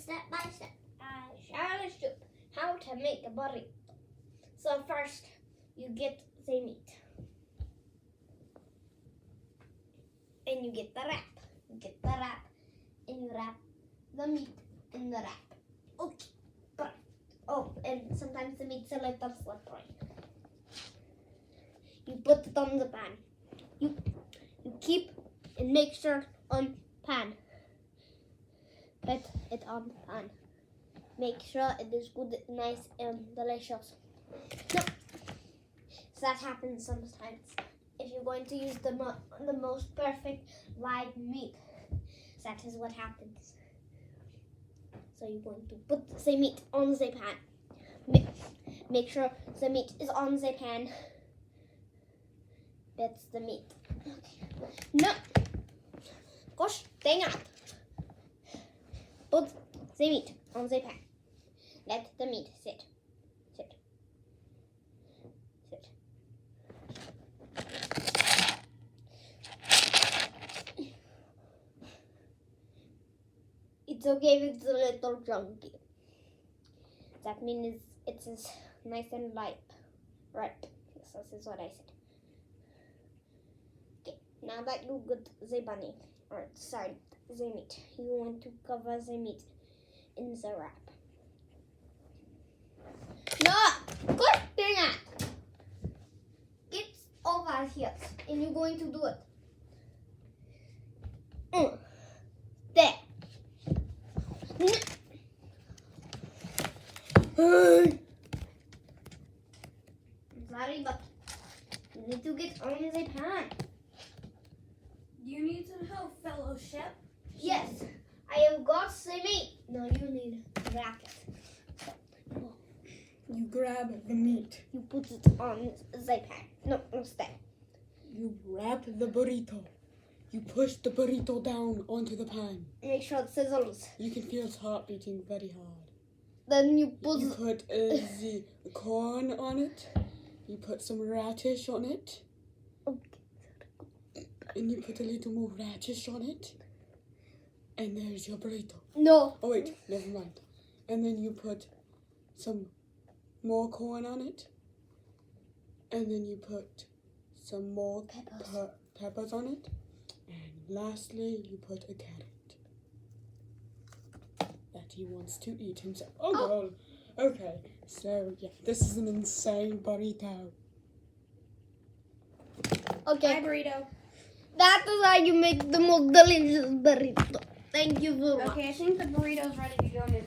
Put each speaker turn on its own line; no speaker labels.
step by step, I shall show how to make a burrito. So first, you get the meat. And you get the wrap. You get the wrap, and you wrap the meat in the wrap. Okay, perfect. Oh, and sometimes the meat's a little slippery. You put it on the pan. You keep and make sure on pan. Put it on pan. Make sure it is good, nice, and delicious. No. So that happens sometimes. If you're going to use the most perfect live meat, that is what happens. So you're going to put the meat on the pan. Make sure the meat is on the pan. That's the meat. Okay. No. Gosh, dang it. Put the meat on the pan. Let the meat sit. Sit. Sit. It's okay if it's a little chunky. That means it is nice and light. Right. Yes, this is what I said. Okay. Now that you got the bunny, or sorry, the meat, you want to cover the meat in the wrap. No! Good thing it! Get over here, and you're going to do it. There. I'm sorry, but you need to get on the pan.
Do you need some help, fellowship?
Yes, I have got the meat. No, you need to wrap it.
You grab the meat.
You put it on the pan. No, stay.
You wrap the burrito. You push the burrito down onto the pan.
Make sure it sizzles.
You can feel its heart beating very hard.
Then you put
the corn on it. You put some radish on it.
Okay.
And you put a little more radish on it. And there's your burrito.
No.
Oh wait, never mind. And then you put some more corn on it. And then you put some more peppers on it. And lastly, you put a carrot that he wants to eat himself. Oh, God. Okay, so yeah, this is an insane burrito.
Okay.
Hi, burrito.
That is how you make the most delicious burrito. Thank you for watching.
Okay, I think the burrito's ready to go in.